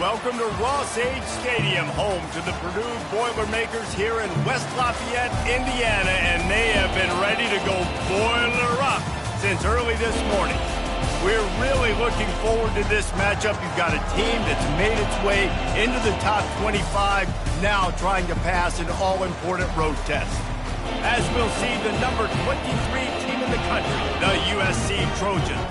Welcome to Ross Age Stadium, home to the Purdue Boilermakers here in West Lafayette, Indiana, and they have been ready to go boiler up since early this morning. We're really looking forward to this matchup. You've got a team that's made its way into the top 25, now trying to pass an all-important road test. As we'll see, the number 23 team in the country, the USC Trojans,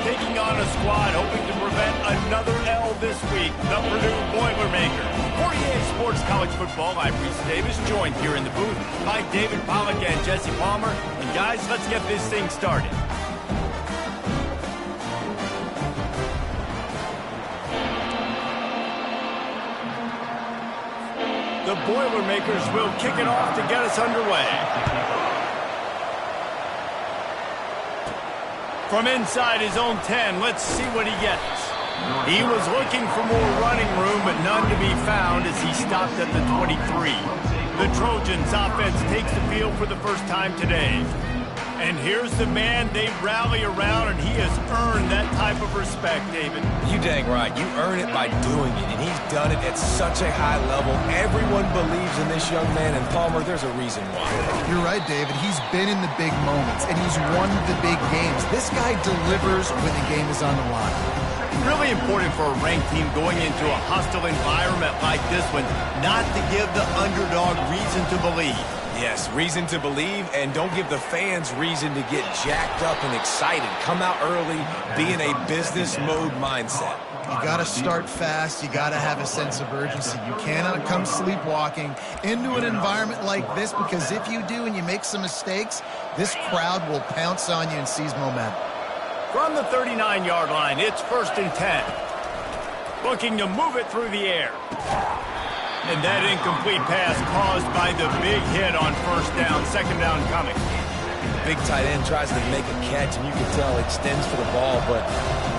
taking on a squad hoping to prevent another L this week, the Purdue Boilermakers. For EA Sports College Football, I'm Reese Davis, joined here in the booth by David Pollack and Jesse Palmer. And guys, let's get this thing started. The Boilermakers will kick it off to get us underway. From inside his own 10, let's see what he gets. He was looking for more running room, but none to be found as he stopped at the 23. The Trojans offense takes the field for the first time today. And here's the man they rally around, and he has earned that type of respect, David. You dang right. You earn it by doing it, and he's done it at such a high level. Everyone believes in this young man, and Palmer, there's a reason why. You're right, David. He's been in the big moments, and he's won the big games. This guy delivers when the game is on the line. Really important for a ranked team going into a hostile environment like this one, not to give the underdog reason to believe. Yes, reason to believe, and don't give the fans reason to get jacked up and excited. Come out early, be in a business mode mindset. You got to start fast. You got to have a sense of urgency. You cannot come sleepwalking into an environment like this, because if you do and you make some mistakes, this crowd will pounce on you and seize momentum. From the 39-yard line, it's 1st and 10. Looking to move it through the air. And that incomplete pass caused by the big hit on 1st down, 2nd down coming. Big tight end tries to make a catch, and you can tell extends for the ball, but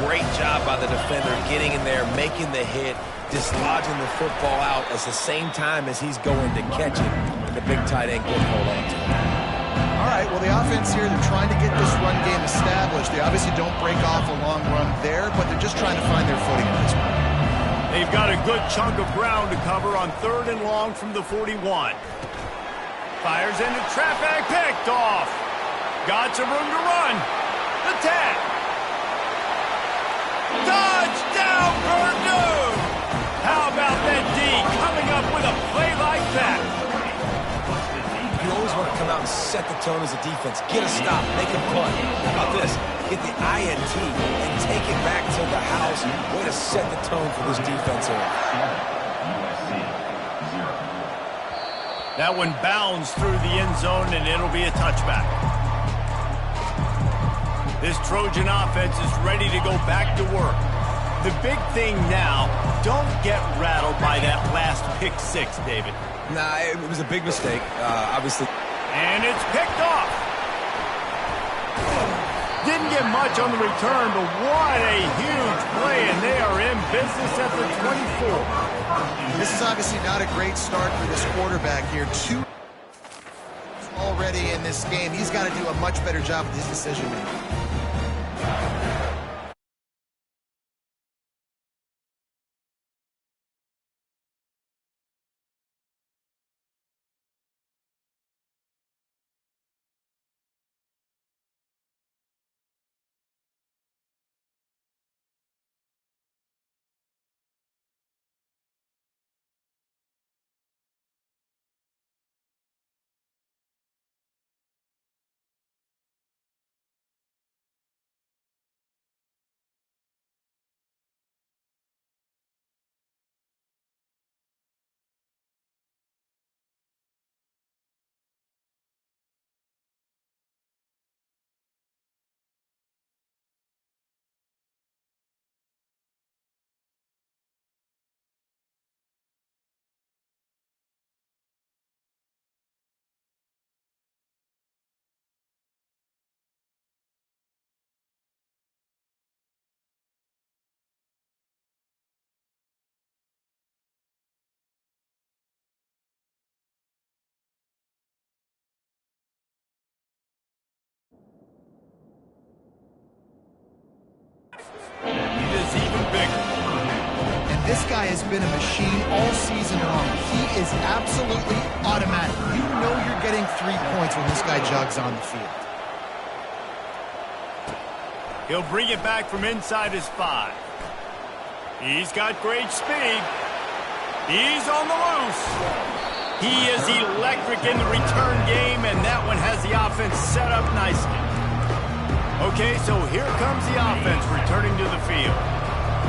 great job by the defender getting in there, making the hit, dislodging the football out at the same time as he's going to catch it. And the big tight end couldn't hold on to it. All right, well, the offense here, they're trying to get this run game established. They obviously don't break off a long run there, but they're just trying to find their footing at this point. They've got a good chunk of ground to cover on 3rd and long from the 41. Fires into traffic, picked off. Got some room to run. The 10. Touchdown, Purdue! How about that D coming up with a play like that? You always want to come out and set the tone as a defense. Get a stop, make a punt. How about this? Get the INT and take it back to the house. Way to set the tone for this defense here. That one bounds through the end zone, and it'll be a touchback. This Trojan offense is ready to go back to work. The big thing now, don't get rattled by that last pick 6, David. Nah, it was a big mistake, obviously. And it's picked off. Didn't get much on the return, but what a huge play, and they are in business at the 24. This is obviously not a great start for this quarterback here. 2 already in this game. He's got to do a much better job with his decision-making. this guy has been a machine all season long. He is absolutely automatic. You know you're getting 3 points when this guy jogs on the field. He'll bring it back from inside his 5. He's got great speed. He's on the loose. He is electric in the return game, and that one has the offense set up nicely. Okay, so here comes the offense returning to the field.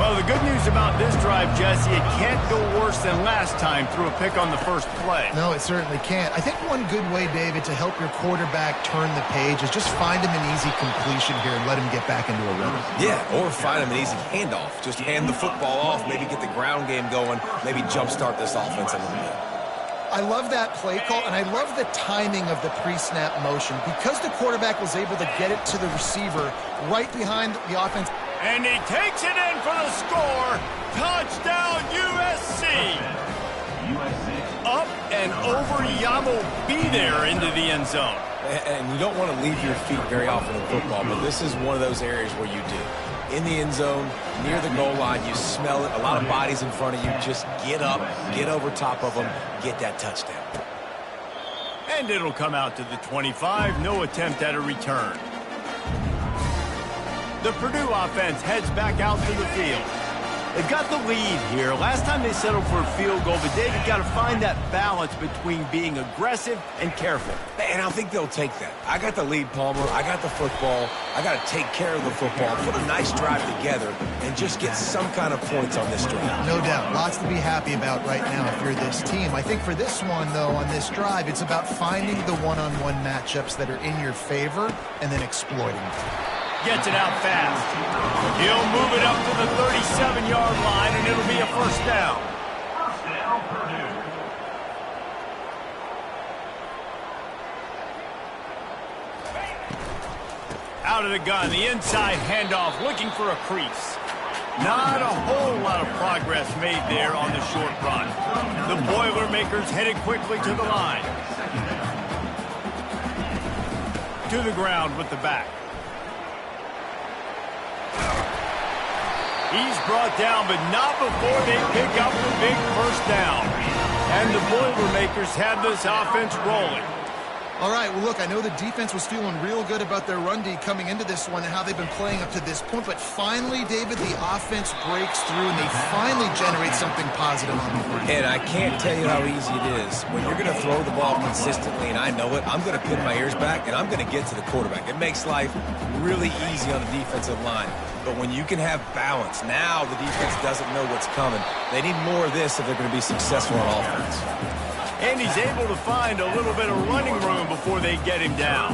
Well, the good news about this drive, Jesse, it can't go worse than last time through a pick on the first play. No, it certainly can't. I think one good way, David, to help your quarterback turn the page is just find him an easy completion here and let him get back into a rhythm. Yeah, or find him an easy handoff. Just hand the football off, maybe get the ground game going, maybe jumpstart this offense a little bit. I love that play call, and I love the timing of the pre-snap motion because the quarterback was able to get it to the receiver right behind the offense. And he takes it in for the score. Touchdown, USC. Up and over Yamo be there into the end zone. And you don't want to leave your feet very often in football, but this is one of those areas where you do. In the end zone, near the goal line, you smell it. A lot of bodies in front of you. Just get up, get over top of them, get that touchdown. And it'll come out to the 25. No attempt at a return. The Purdue offense heads back out to the field. They've got the lead here. Last time they settled for a field goal, but they've got to find that balance between being aggressive and careful. And I think they'll take that. I got the lead, Palmer. I got the football. I got to take care of the football, put a nice drive together, and just get some kind of points on this drive. No doubt. Lots to be happy about right now if you're this team. I think for this one, though, on this drive, it's about finding the one-on-one matchups that are in your favor and then exploiting them. Gets it out fast. He'll move it up to the 37-yard line, and it'll be a first down. Out of the gun, the inside handoff, looking for a crease. Not a whole lot of progress made there on the short run. The Boilermakers headed quickly to the line. To the ground with the back. He's brought down, but not before they pick up the big first down. And the Boilermakers have this offense rolling. All right, well, look, I know the defense was feeling real good about their run D coming into this one and how they've been playing up to this point. But finally, David, the offense breaks through and they finally generate something positive on the ground. And I can't tell you how easy it is. When you're going to throw the ball consistently, and I know it, I'm going to pin my ears back and I'm going to get to the quarterback. It makes life really easy on the defensive line. But when you can have balance, now the defense doesn't know what's coming. They need more of this if they're going to be successful on offense. And he's able to find a little bit of running room before they get him down.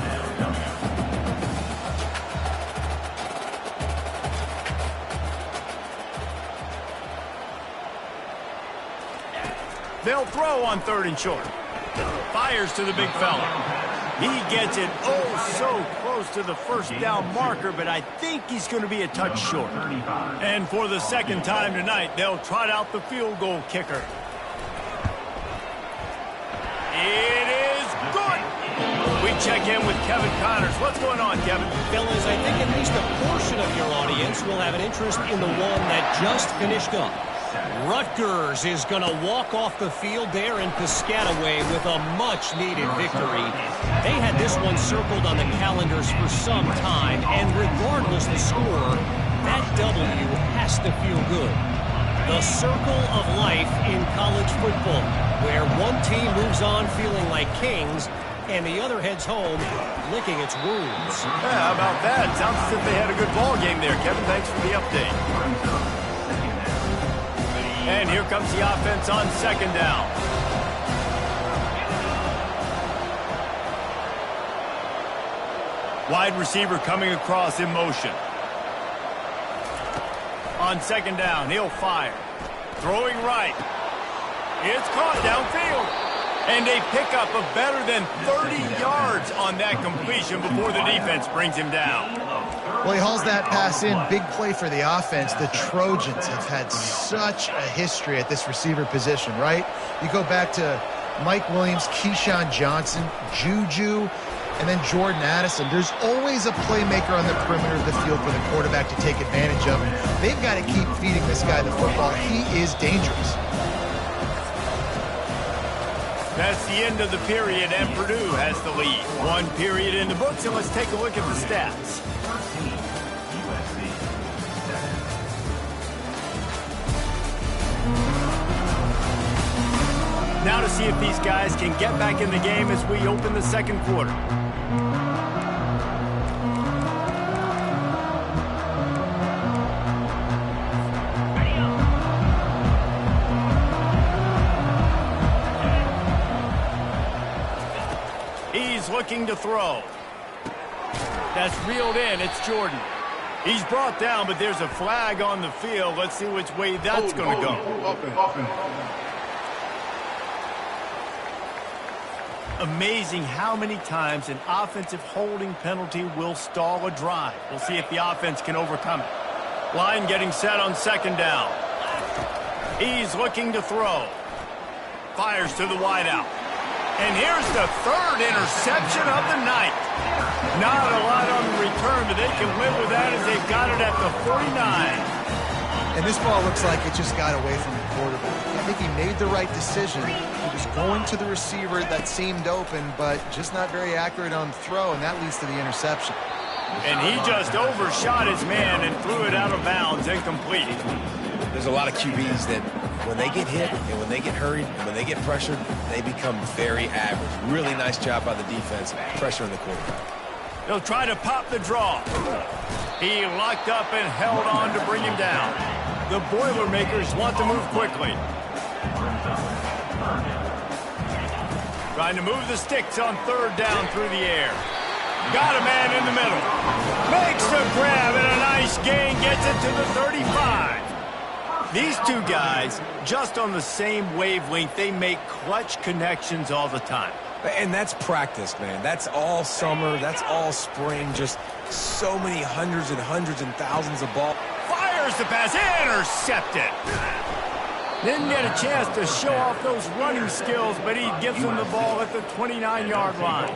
They'll throw on 3rd and short. Fires to the big fella. He gets it oh so close to the first down marker, but I think he's going to be a touch short. And for the second time tonight, they'll trot out the field goal kicker. It is good. We check in with Kevin Connors. What's going on, Kevin? Fellas, I think at least a portion of your audience will have an interest in the one that just finished up. Rutgers is going to walk off the field there in Piscataway with a much-needed victory. They had this one circled on the calendars for some time, and regardless the score, that W has to feel good. The circle of life in college football, where one team moves on feeling like kings, and the other heads home licking its wounds. Yeah, how about that? Sounds as if they had a good ball game there, Kevin. Thanks for the update. And here comes the offense on 2nd down. Wide receiver coming across in motion. On 2nd down, he'll fire. Throwing right. It's caught downfield. And they pick up a better than 30 yards on that completion before the defense brings him down. Well, he hauls that pass in. Big play for the offense. The Trojans have had such a history at this receiver position, right? You go back to Mike Williams, Keyshawn Johnson, Juju. And then Jordan Addison. There's always a playmaker on the perimeter of the field for the quarterback to take advantage of. They've got to keep feeding this guy the football. He is dangerous. That's the end of the period, and Purdue has the lead. One period in the books, and let's take a look at the stats. Now to see if these guys can get back in the game as we open the second quarter. He's looking to throw. That's reeled in. It's Jordan. He's brought down, but there's a flag on the field. Let's see which way that's going to go. Amazing how many times an offensive holding penalty will stall a drive. We'll see if the offense can overcome it. Line getting set on second down. He's looking to throw. Fires to the wideout. And here's the third interception of the night. Not a lot on the return, but they can live with that as they've got it at the 49. And this ball looks like it just got away from the quarterback. I think he made the right decision. He was going to the receiver that seemed open, but just not very accurate on the throw, and that leads to the interception. And he just overshot his man and threw it out of bounds, incomplete. There's a lot of QBs that when they get hit and when they get hurried and when they get pressured, they become very average. Really nice job by the defense, pressuring the quarterback. He'll try to pop the draw. He locked up and held on to bring him down. The Boilermakers want to move quickly. Trying to move the sticks on third down through the air. Got a man in the middle. Makes the grab and a nice gain, gets it to the 35. These two guys, just on the same wavelength, they make clutch connections all the time. And that's practice, man. That's all summer. That's all spring. Just so many hundreds and hundreds and thousands of balls. Fires the pass, intercepted. Didn't get a chance to show off those running skills, but he gives them the ball at the 29-yard line.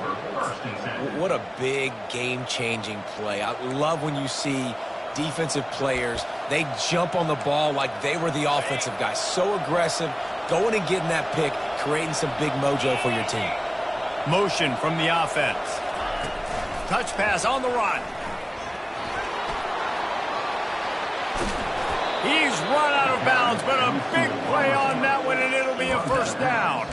What a big game-changing play. I love when you see defensive players, they jump on the ball like they were the offensive guy. So aggressive, going and getting that pick, creating some big mojo for your team. Motion from the offense. Touch pass on the run. He's run out of bounds, but a big play on that one, and it'll be a first down.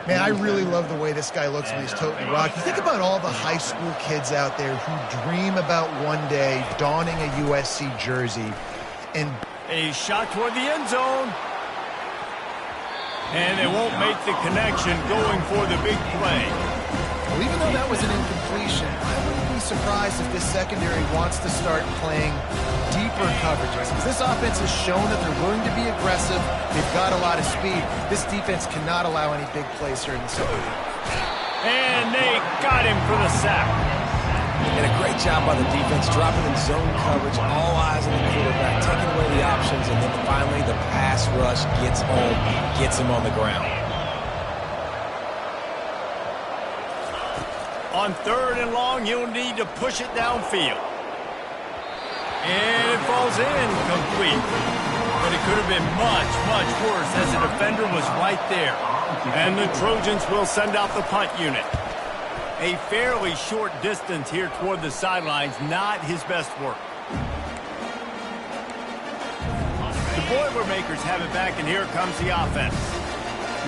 Man, I really love the way this guy looks when he's toting the rock. You think about all the high school kids out there who dream about one day donning a USC jersey. And a shot toward the end zone. And they won't make the connection going for the big play. Well, even though that was an incompletion, I wouldn't be surprised if this secondary wants to start playing deeper coverages. Because this offense has shown that they're willing to be aggressive. They've got a lot of speed. This defense cannot allow any big plays here in the second half. And they got him for the sack. And a great job by the defense, dropping in zone coverage, all eyes on the quarterback, taking away the options, and then finally the pass rush gets home, gets him on the ground. On third and long, you'll need to push it downfield. And it falls in complete. But it could have been much, much worse as the defender was right there. And the Trojans will send out the punt unit. A fairly short distance here toward the sidelines, not his best work. The Boilermakers have it back, and here comes the offense.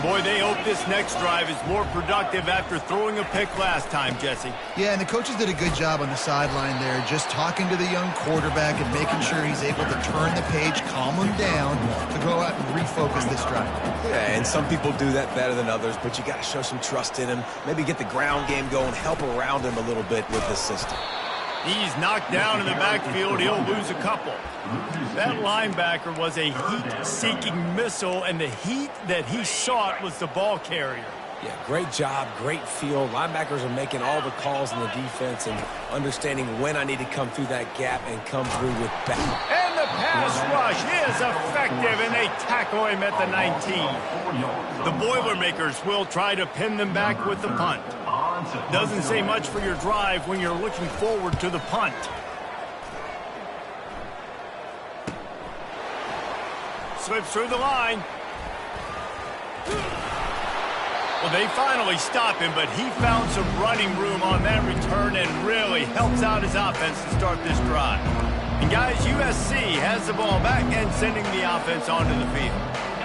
Boy, they hope this next drive is more productive after throwing a pick last time, Jesse. Yeah, and the coaches did a good job on the sideline there, just talking to the young quarterback and making sure he's able to turn the page, calm him down, to go out and refocus this drive. Yeah, and some people do that better than others, but you got to show some trust in him, maybe get the ground game going, help around him a little bit with this system. He's knocked down in the backfield. He'll lose a couple. That linebacker was a heat-seeking missile, and the heat that he sought was the ball carrier. Yeah, great job, great feel. Linebackers are making all the calls in the defense and understanding when I need to come through that gap and come through with back. And the pass rush is effective, and they tackle him at the 19. The Boilermakers will try to pin them back with the punt. Doesn't say much for your drive when you're looking forward to the punt. Slips through the line. Well, they finally stop him, but he found some running room on that return and really helps out his offense to start this drive. And guys, USC has the ball back and sending the offense onto the field.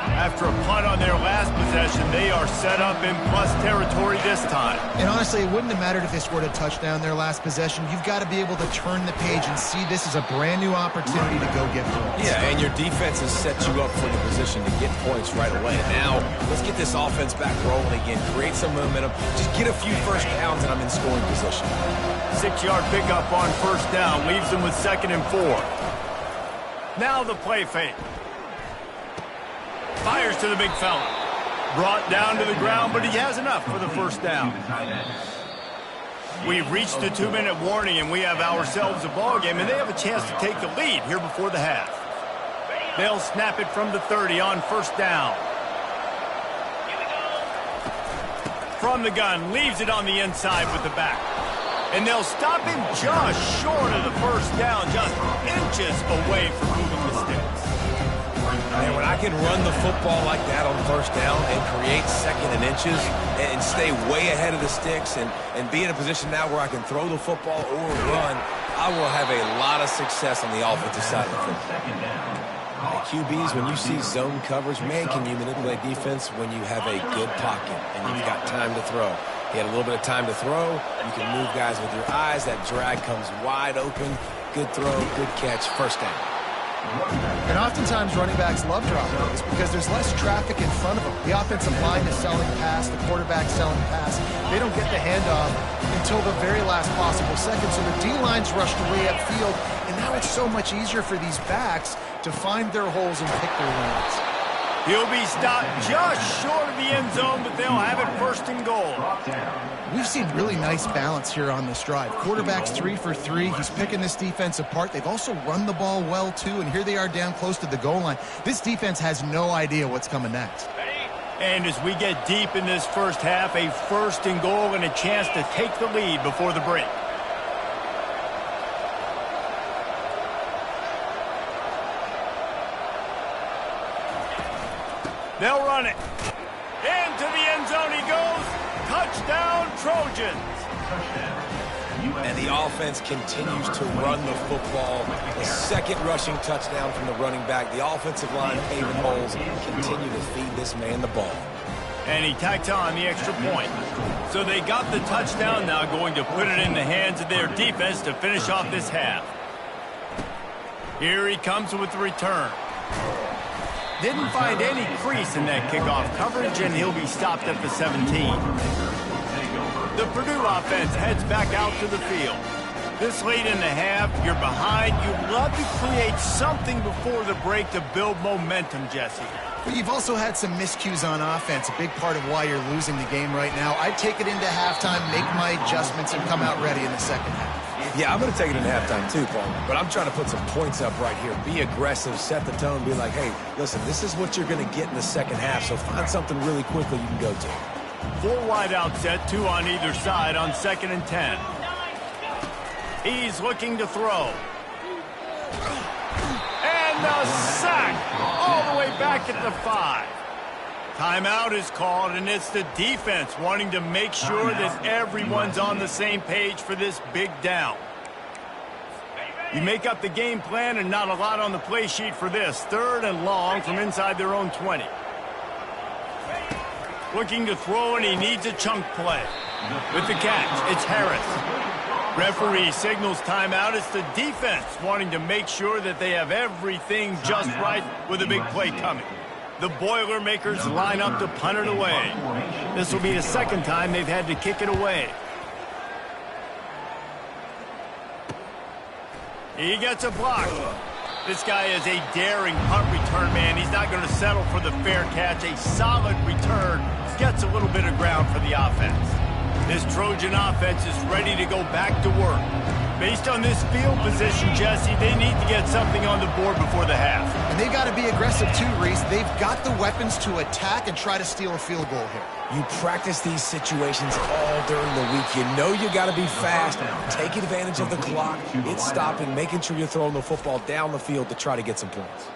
After a punt on their last possession, they are set up in plus territory this time. And honestly, it wouldn't have mattered if they scored a touchdown their last possession. You've got to be able to turn the page and see this as a brand new opportunity to go get points. Yeah, and your defense has set you up for the position to get points right away. Now, let's get this offense back rolling again. Create some momentum. Just get a few first downs, and I'm in scoring position. 6-yard pickup on first down leaves them with 2nd and 4. Now the play fake. Fires to the big fella. Brought down to the ground, but he has enough for the first down. We've reached the 2-minute warning, and we have ourselves a ball game, and they have a chance to take the lead here before the half. They'll snap it from the 30 on first down. From the gun, leaves it on the inside with the back. And they'll stop him just short of the first down, just inches away from moving the sticks. And when I can run the football like that on first down and create 2nd and inches and stay way ahead of the sticks and be in a position now where I can throw the football or run, I will have a lot of success on the offensive side of the football. QBs, when you see zone coverage, man, can you manipulate defense when you have a good pocket and you've got time to throw. He had a little bit of time to throw. You can move guys with your eyes. That drag comes wide open. Good throw, good catch, first down. And oftentimes running backs love drop plays because there's less traffic in front of them. The offensive line is selling pass, the quarterback selling pass. They don't get the handoff until the very last possible second, so the D-line's rushed away upfield, and now it's so much easier for these backs to find their holes and pick their lanes. He'll be stopped just short of the end zone, but they'll have it 1st and goal. We've seen really nice balance here on this drive. Quarterback's 3 for 3. He's picking this defense apart. They've also run the ball well, too, and here they are down close to the goal line. This defense has no idea what's coming next. And as we get deep in this first half, a 1st and goal and a chance to take the lead before the break. They'll run it. Into the end zone he goes. Touchdown, Trojans. And the offense continues to run the football. The 2nd rushing touchdown from the running back. The offensive line paving holes. Continue to feed this man the ball. And he tacked on the extra point. So they got the touchdown, now going to put it in the hands of their defense to finish off this half. Here he comes with the return. Didn't find any crease in that kickoff coverage, and he'll be stopped at the 17. The Purdue offense heads back out to the field. This late in the half, you're behind. You'd love to create something before the break to build momentum, Jesse. But you've also had some miscues on offense, a big part of why you're losing the game right now. I'd take it into halftime, make my adjustments, and come out ready in the second half. Yeah, I'm going to take it in halftime too, Paul. But I'm trying to put some points up right here. Be aggressive, set the tone, be like, hey, listen, this is what you're going to get in the second half, so find something really quickly you can go to. 4 wide out set, 2 on either side on 2nd and 10. He's looking to throw. And the sack all the way back at the 5. Timeout is called, and it's the defense wanting to make sure that everyone's on the same page for this big down. You make up the game plan and not a lot on the play sheet for this. 3rd and long from inside their own 20. Looking to throw, and he needs a chunk play. With the catch, it's Harris. Referee signals timeout. It's the defense wanting to make sure that they have everything just right with a big play coming. The Boilermakers line up to punt it away. This will be the 2nd time they've had to kick it away. He gets a block. This guy is a daring punt return man. He's not going to settle for the fair catch. A solid return. Gets a little bit of ground for the offense. This Trojan offense is ready to go back to work. Based on this field position, Jesse, they need to get something on the board before the half. And they got to be aggressive too, Reese. They've got the weapons to attack and try to steal a field goal here. You practice these situations all during the week. You know you got to be fast, take advantage of the clock, it's stopping, making sure you're throwing the football down the field to try to get some points.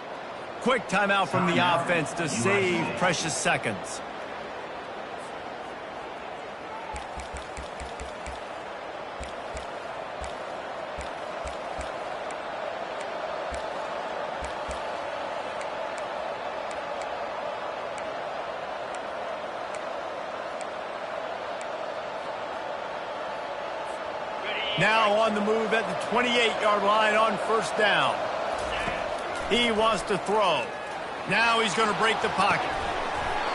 Quick timeout from the offense to save precious seconds. Now on the move at the 28-yard line on first down. He wants to throw. Now he's going to break the pocket.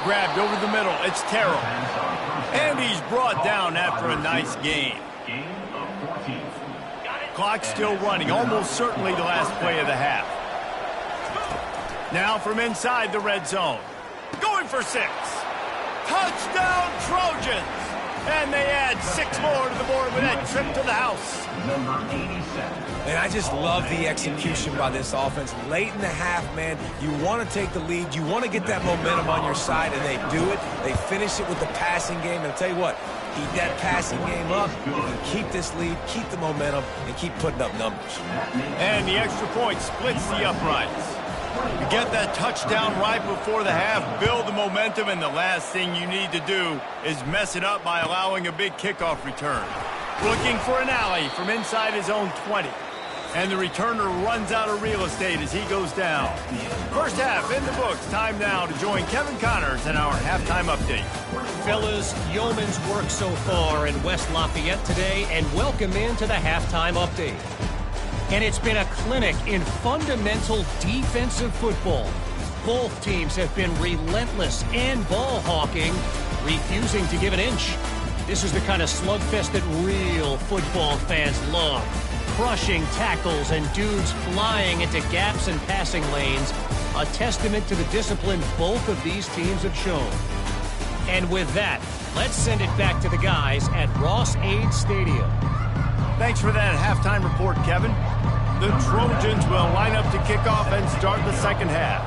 Grabbed over the middle. It's Terrell. And he's brought down after a nice gain. Clock still running. Almost certainly the last play of the half. Now from inside the red zone. Going for 6. Touchdown Trojans! And they add 6 more to the board with that trip to the house. And I just love the execution by this offense. Late in the half, man, you want to take the lead. You want to get that momentum on your side, and they do it. They finish it with the passing game. And I'll tell you what, keep that passing game up. You can keep this lead, keep the momentum, and keep putting up numbers. And the extra point splits the uprights. You get that touchdown right before the half, build the momentum, and the last thing you need to do is mess it up by allowing a big kickoff return. Looking for an alley from inside his own 20. And the returner runs out of real estate as he goes down. First half in the books. Time now to join Kevin Connors in our halftime update. Fellas, yeoman's work so far in West Lafayette today, and welcome into the halftime update. And it's been a clinic in fundamental defensive football. Both teams have been relentless and ball hawking, refusing to give an inch. This is the kind of slugfest that real football fans love. Crushing tackles and dudes flying into gaps and passing lanes. A testament to the discipline both of these teams have shown. And with that, let's send it back to the guys at Ross-Ade Stadium. Thanks for that halftime report, Kevin. The Trojans will line up to kick off and start the second half.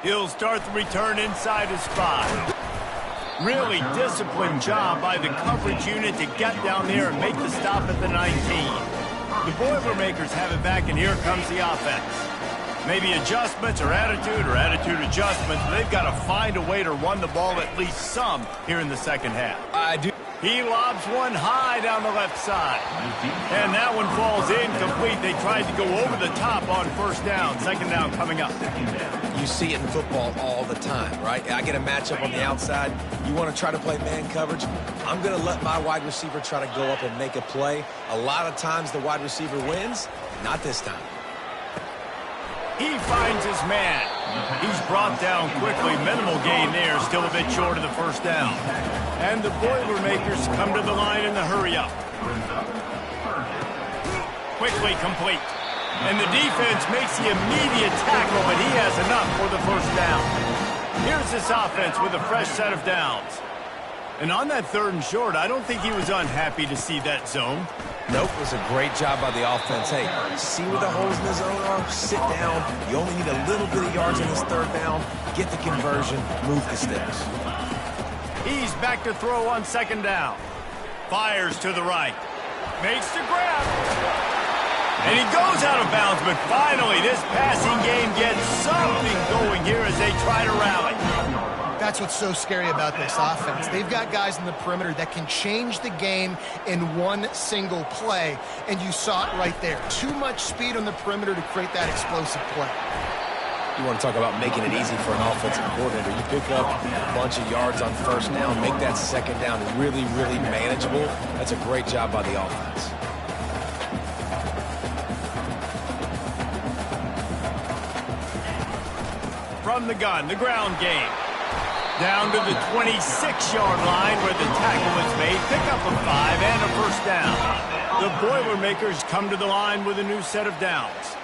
He'll start the return inside his 5. Really disciplined job by the coverage unit to get down there and make the stop at the 19. The Boilermakers have it back, and here comes the offense. Maybe adjustments or attitude adjustments. They've got to find a way to run the ball at least some here in the second half. He lobs one high down the left side. And that one falls incomplete. They tried to go over the top on first down. Second down coming up. You see it in football all the time, right? I get a matchup on the outside. You want to try to play man coverage? I'm going to let my wide receiver try to go up and make a play. A lot of times the wide receiver wins. Not this time. He finds his man. He's brought down quickly. Minimal gain there. Still a bit short of the first down. And the Boilermakers come to the line in the hurry-up. Quickly complete. And the defense makes the immediate tackle, but he has enough for the first down. Here's this offense with a fresh set of downs. And on that 3rd and short, I don't think he was unhappy to see that zone. Nope, it was a great job by the offense. Hey, see where the holes in the zone are? Sit down. You only need a little bit of yards in this 3rd down. Get the conversion. Move the sticks. He's back to throw on 2nd down. Fires to the right. Makes the grab. And he goes out of bounds, but finally this passing game gets something going here as they try to rally. That's what's so scary about this offense. They've got guys in the perimeter that can change the game in one single play, and you saw it right there. Too much speed on the perimeter to create that explosive play. You want to talk about making it easy for an offensive coordinator. You pick up a bunch of yards on first down, make that 2nd down really, really manageable. That's a great job by the offense. From the gun, the ground game. Down to the 26-yard line where the tackle is made. Pick up a 5 and a first down. The Boilermakers come to the line with a new set of downs.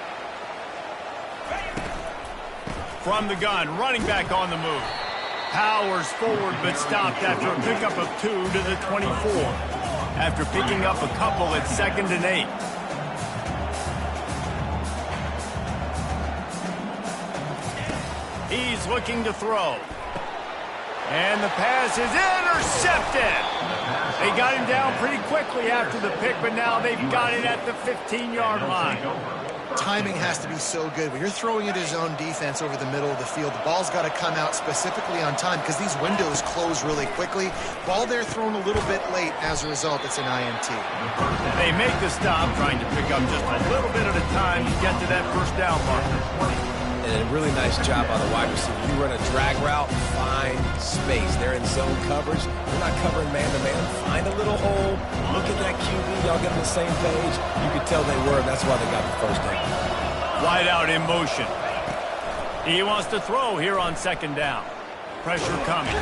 From the gun, running back on the move. Powers forward, but stopped after a pickup of 2 to the 24. After picking up a couple at 2nd and 8. He's looking to throw. And the pass is intercepted. They got him down pretty quickly after the pick, but now they've got it at the 15-yard line. Timing has to be so good. When you're throwing it his own defense over the middle of the field, the ball's got to come out specifically on time because these windows close really quickly. Ball there thrown a little bit late. As a result, it's an INT. They make the stop, trying to pick up just a little bit at a time to get to that first down marker. And a really nice job by the wide receiver. You run a drag route, find space. They're in zone coverage. They're not covering man-to-man. Find a little hole. Look at that QB. Y'all get on the same page. You could tell they were. That's why they got the first down. Wide out in motion. He wants to throw here on 2nd down. Pressure coming.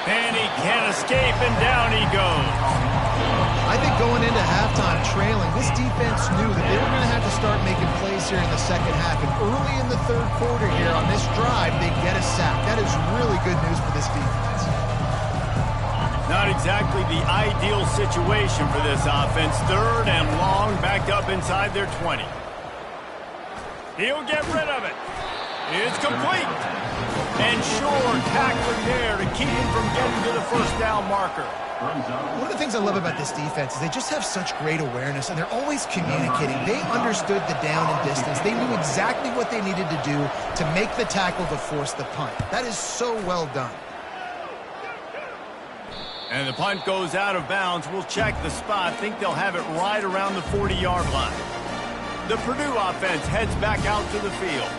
And he can't escape, and down he goes. I think going into halftime trailing, this defense knew that they were going to have to start making plays here in the second half. And early in the 3rd quarter here on this drive, they get a sack. That is really good news for this defense. Not exactly the ideal situation for this offense. 3rd and long, backed up inside their 20. He'll get rid of it. It's complete. And sure, tackling there to keep him from getting to the first down marker. One of the things I love about this defense is they just have such great awareness, and they're always communicating. They understood the down and distance. They knew exactly what they needed to do to make the tackle to force the punt. That is so well done. And the punt goes out of bounds. We'll check the spot. Think they'll have it right around the 40-yard line. The Purdue offense heads back out to the field.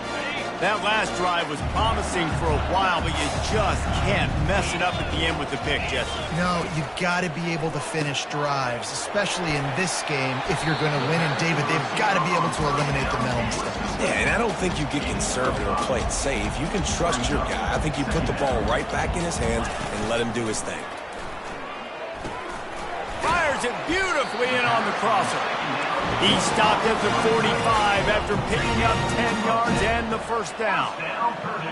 That last drive was promising for a while, but you just can't mess it up at the end with the pick, Jesse. No, you've got to be able to finish drives, especially in this game if you're going to win. And, David, they've got to be able to eliminate the mental mistakes. Yeah, and I don't think you get conservative or play it safe. You can trust your guy. I think you put the ball right back in his hands and let him do his thing. Fires it beautifully in on the crosser. He stopped at the 45 after picking up 10 yards and the first down.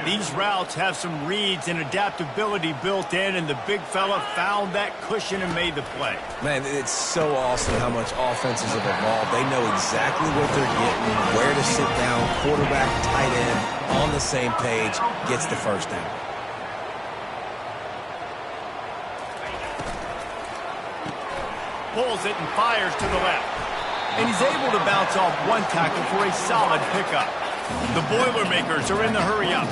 These routes have some reads and adaptability built in, and the big fella found that cushion and made the play. Man, it's so awesome how much offenses have evolved. They know exactly what they're getting, where to sit down, quarterback, tight end, on the same page, gets the first down. Pulls it and fires to the left. And he's able to bounce off one tackle for a solid pickup. The Boilermakers are in the hurry-up.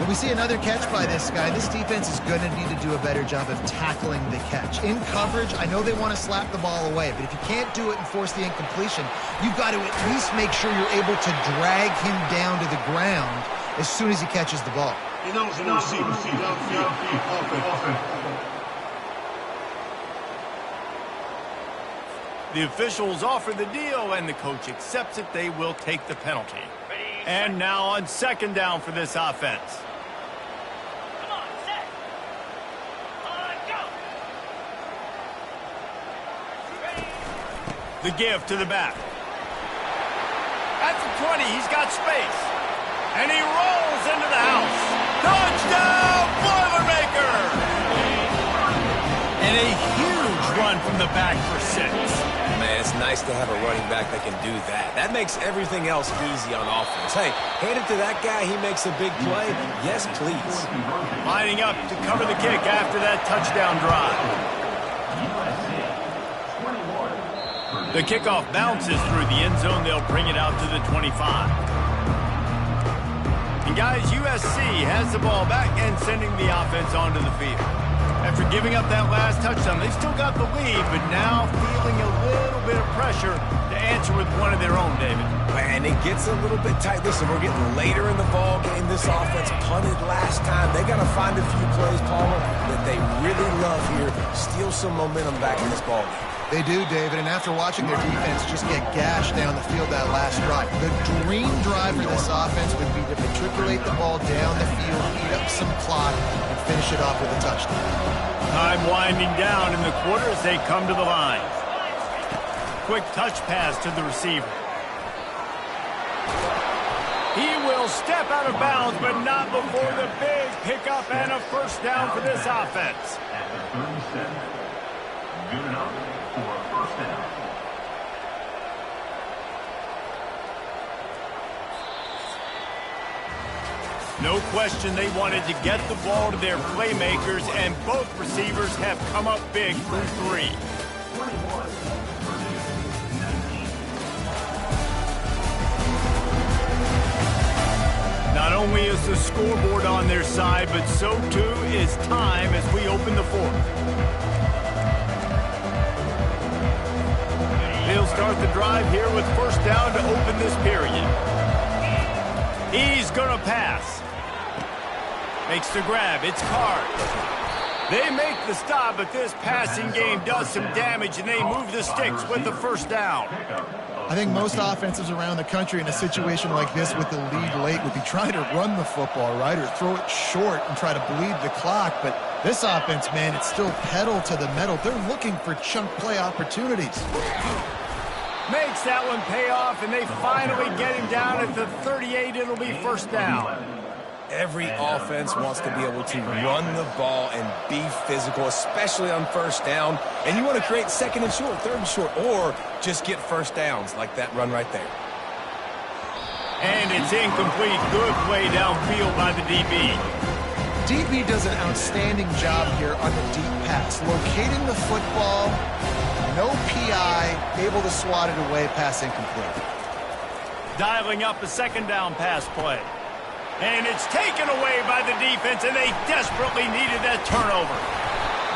When we see another catch by this guy, this defense is going to need to do a better job of tackling the catch. In coverage, I know they want to slap the ball away, but if you can't do it and force the incompletion, you've got to at least make sure you're able to drag him down to the ground as soon as he catches the ball. The officials offer the deal, and the coach accepts it. They will take the penalty. And now on 2nd down for this offense. Come on, set. Go. The give to the back. At the 20, he's got space. And he rolls into the house. Touchdown, Boilermakers! And a huge run from the back for 6. Man, it's nice to have a running back that can do that. That makes everything else easy on offense. Hey, hand it to that guy. He makes a big play. Yes, please. Lining up to cover the kick after that touchdown drive. The kickoff bounces through the end zone. They'll bring it out to the 25. And guys, USC has the ball back and sending the offense onto the field. After giving up that last touchdown, they've still got the lead, but now feeling a little bit of pressure to answer with one of their own, David. Man, it gets a little bit tight. Listen, we're getting later in the ball game. This offense punted last time. They got to find a few plays, Paula, that they really love here. Steal some momentum back in this ball game. They do, David, and after watching their defense just get gashed down the field that last drive, the dream drive for this offense would be to matriculate the ball down the field, eat up some clock, and finish it off with a touchdown. Time winding down in the quarter as they come to the line. Quick touch pass to the receiver. He will They'll step out of bounds, but not before the big pickup and a first down for this offense. At the 37, good enough for a first down. No question they wanted to get the ball to their playmakers, and both receivers have come up big through 3. Not only is the scoreboard on their side, but so too is time as we open the 4th. They'll start the drive here with first down to open this period. He's going to pass. Makes the grab. It's Card. They make the stop, but this passing game does some damage, and they move the sticks with the first down. I think most offenses around the country in a situation like this with the lead late would be trying to run the football, right, or throw it short and try to bleed the clock. But this offense, man, it's still pedal to the metal. They're looking for chunk play opportunities. Makes that one pay off, and they finally get him down at the 38. It'll be first down. Every offense wants to be able to run the ball and be physical, especially on first down. And you want to create second and short, third and short, or just get first downs like that run right there. And it's incomplete. Good play downfield by the DB. DB does an outstanding job here on the deep pass, locating the football, no PI, able to swat it away, pass incomplete. Dialing up a second down pass play. And it's taken away by the defense, and they desperately needed that turnover.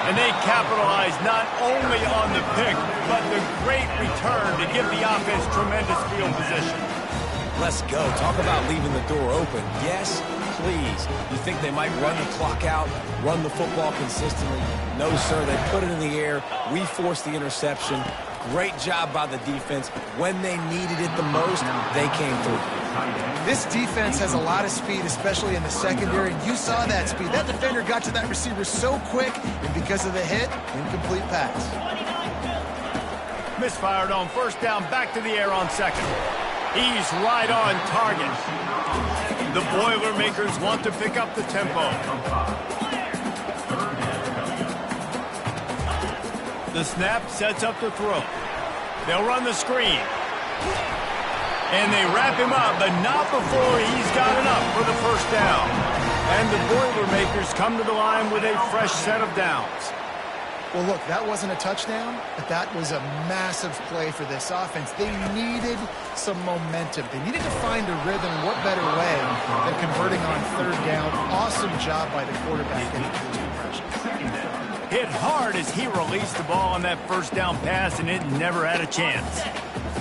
And they capitalized not only on the pick, but the great return to give the offense tremendous field position. Let's go. Talk about leaving the door open. Yes, please. You think they might run the clock out, run the football consistently? No, sir. They put it in the air. We forced the interception. Great job by the defense. When they needed it the most, they came through. This defense has a lot of speed, especially in the secondary, and you saw that speed. That defender got to that receiver so quick, and because of the hit, incomplete pass. Misfired on first down, back to the air on second. He's right on target. The Boilermakers want to pick up the tempo. The snap sets up the throw. They'll run the screen. And they wrap him up, but not before he's got enough for the first down. And the Boilermakers come to the line with a fresh set of downs. Well, look, that wasn't a touchdown, but that was a massive play for this offense. They needed some momentum. They needed to find a rhythm, and what better way than converting on third down. Awesome job by the quarterback getting to those conversions. Hit hard as he released the ball on that first down pass, and it never had a chance.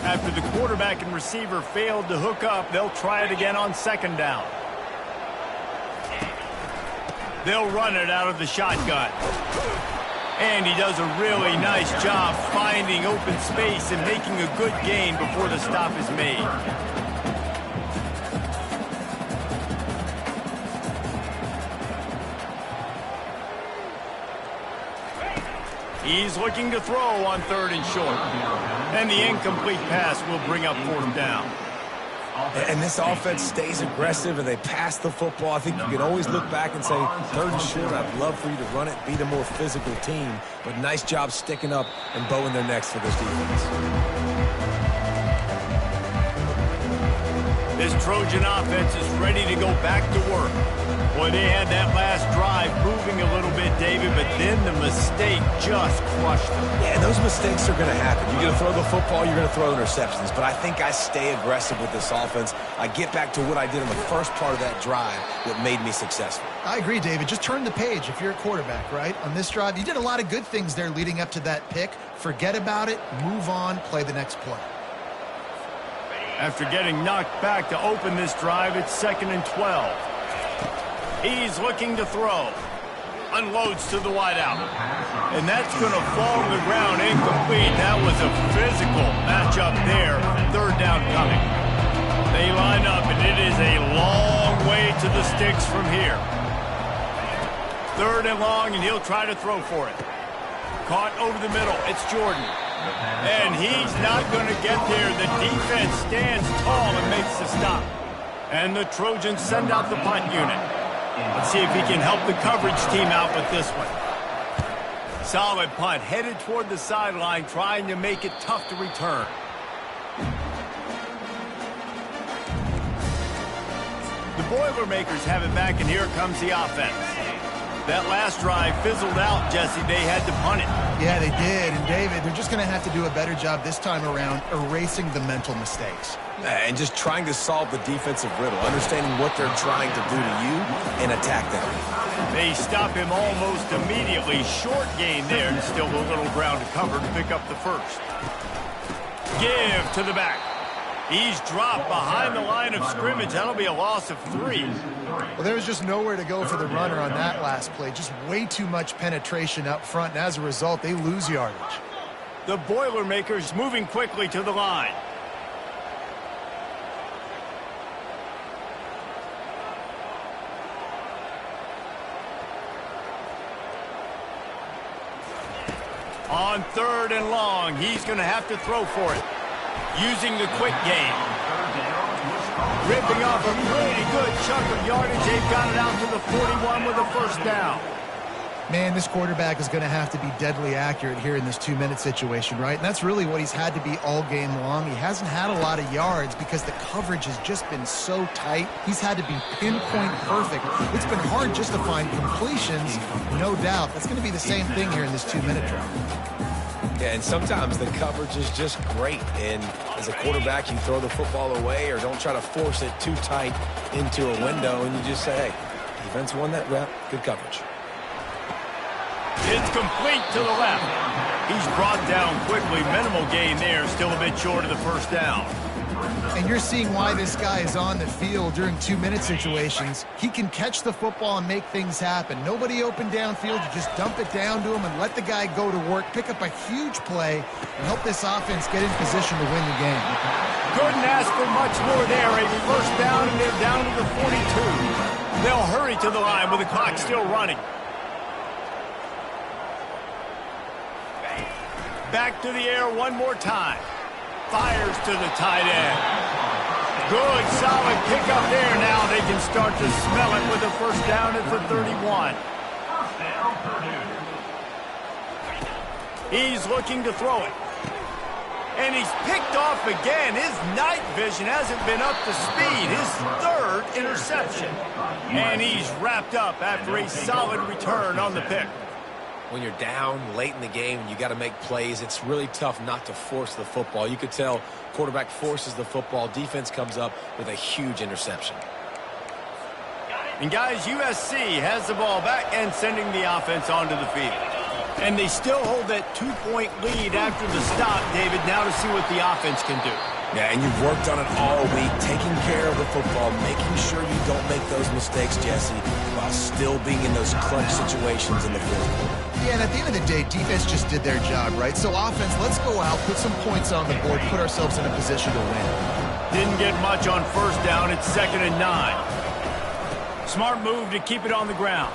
After the quarterback and receiver failed to hook up, they'll try it again on second down. They'll run it out of the shotgun. And he does a really nice job finding open space and making a good gain before the stop is made. He's looking to throw on third and short. And the incomplete pass will bring up fourth down. And this offense stays aggressive, and they pass the football. I think you can always look back and say, third and short, I'd love for you to run it, be the more physical team. But nice job sticking up and bowing their necks for this defense. This Trojan offense is ready to go back to work. Boy, they had that last drive moving a little bit, David, but then the mistake just crushed them. Yeah, those mistakes are going to happen. You're going to throw the football, you're going to throw interceptions. But I think I stay aggressive with this offense. I get back to what I did in the first part of that drive that made me successful. I agree, David. Just turn the page if you're a quarterback, right? On this drive, you did a lot of good things there leading up to that pick. Forget about it, move on, play the next play. After getting knocked back to open this drive, it's 2nd and 12. He's looking to throw. Unloads to the wideout. And that's going to fall to the ground incomplete. That was a physical matchup there. Third down coming. They line up, and it is a long way to the sticks from here. Third and long, and he'll try to throw for it. Caught over the middle. It's Jordan. And he's not going to get there. The defense stands tall and makes the stop. And the Trojans send out the punt unit. Let's see if he can help the coverage team out with this one. Solid punt, headed toward the sideline, trying to make it tough to return. The Boilermakers have it back, and here comes the offense. That last drive fizzled out, Jesse. They had to punt it. Yeah, they did. And, David, they're just going to have to do a better job this time around erasing the mental mistakes. And just trying to solve the defensive riddle, understanding what they're trying to do to you and attack them. They stop him almost immediately. Short gain there, and still a little ground to cover to pick up the first. Give to the back. He's dropped behind the line of scrimmage. That'll be a loss of 3. Well, there was just nowhere to go for the runner on that last play. Just way too much penetration up front, and as a result, they lose yardage. The Boilermakers moving quickly to the line. On 3rd and long, he's going to have to throw for it. Using the quick game. Ripping off a pretty good chunk of yardage. They've got it out to the 41 with a first down. Man, this quarterback is going to have to be deadly accurate here in this 2-minute situation, right? And that's really what he's had to be all game long. He hasn't had a lot of yards because the coverage has just been so tight. He's had to be pinpoint perfect. It's been hard just to find completions, no doubt. That's going to be the same thing here in this 2-minute drill. Yeah, and sometimes the coverage is just great. And as a quarterback, you throw the football away or don't try to force it too tight into a window, and you just say, hey, defense won that rep, good coverage. It's complete to the left. He's brought down quickly. Minimal gain there, still a bit short of the first down. And you're seeing why this guy is on the field during 2-minute situations. He can catch the football and make things happen. Nobody open downfield. You just dump it down to him and let the guy go to work, pick up a huge play, and help this offense get in position to win the game. Couldn't ask for much more there. A first down, and they're down to the 42. They'll hurry to the line with the clock still running. Back to the air one more time. Fires to the tight end. Good, solid pickup there. Now they can start to smell it with a first down at the 31. He's looking to throw it. And he's picked off again. His night vision hasn't been up to speed. His 3rd interception. And he's wrapped up after a solid return on the pick. When you're down late in the game and you got to make plays, it's really tough not to force the football. You could tell quarterback forces the football. Defense comes up with a huge interception. And guys, USC has the ball back and sending the offense onto the field. And they still hold that 2-point lead after the stop, David. Now to see what the offense can do. Yeah, and you've worked on it all week, taking care of the football, making sure you don't make those mistakes, Jesse, while still being in those clutch situations in the fourth quarter. Yeah, and at the end of the day, defense just did their job, right? So offense, let's go out, put some points on the board, put ourselves in a position to win. Didn't get much on first down. It's 2nd and 9. Smart move to keep it on the ground.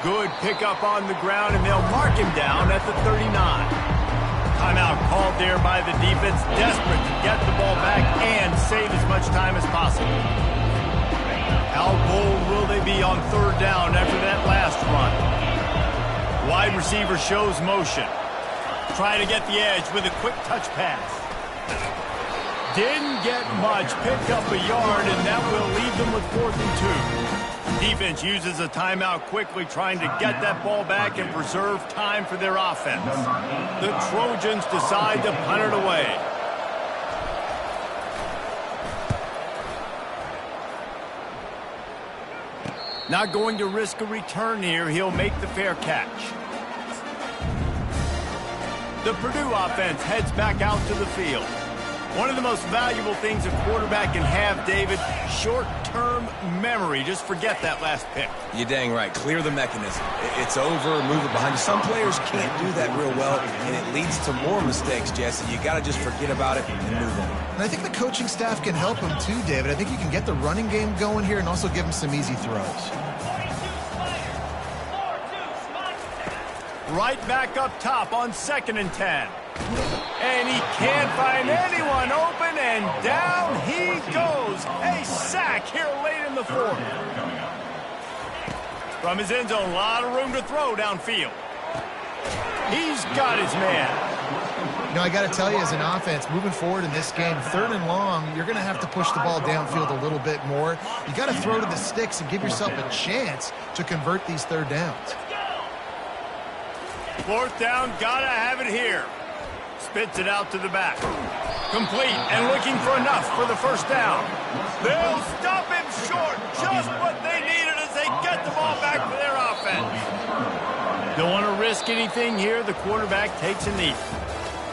Good pickup on the ground, and they'll mark him down at the 39. Timeout called there by the defense, desperate to get the ball back and save as much time as possible. How bold will they be on 3rd down after that last run? Wide receiver shows motion. Trying to get the edge with a quick touch pass. Didn't get much, picked up a yard, and that will leave them with 4th and 2. Defense uses a timeout quickly, trying to get that ball back and preserve time for their offense. The Trojans decide to punt it away. Not going to risk a return here. He'll make the fair catch. The Purdue offense heads back out to the field. One of the most valuable things a quarterback can have, David, short-term memory. Just forget that last pick. You're dang right. Clear the mechanism. It's over, move it behind you. Some players can't do that real well, and it leads to more mistakes, Jesse. You got to just forget about it and move on. And I think the coaching staff can help him too, David. I think you can get the running game going here and also give him some easy throws. Right back up top on 2nd and 10. And he can't find anyone open, and down he goes. A sack back here late in the fourth. From his end zone, a lot of room to throw downfield. He's got his man. You know, I got to tell you, as an offense, moving forward in this game, 3rd and long, you're going to have to push the ball downfield a little bit more. You got to throw to the sticks and give yourself a chance to convert these 3rd downs. 4th down, gotta have it here. Spits it out to the back. Complete and looking for enough for the 1st down. They'll stop him short. Just what they needed as they get the ball back for their offense. Don't want to risk anything here. The quarterback takes a knee.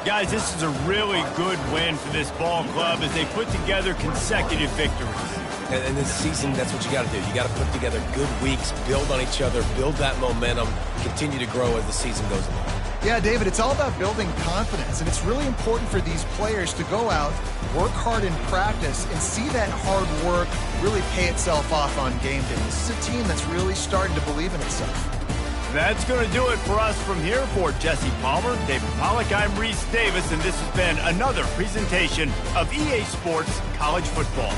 Guys, this is a really good win for this ball club as they put together consecutive victories. And this season, that's what you got to do. You got to put together good weeks, build on each other, build that momentum, continue to grow as the season goes along. Yeah, David, it's all about building confidence, and it's really important for these players to go out, work hard in practice, and see that hard work really pay itself off on game day. This is a team that's really starting to believe in itself. That's going to do it for us from here. For Jesse Palmer, David Pollack, I'm Reese Davis, and this has been another presentation of EA Sports College Football.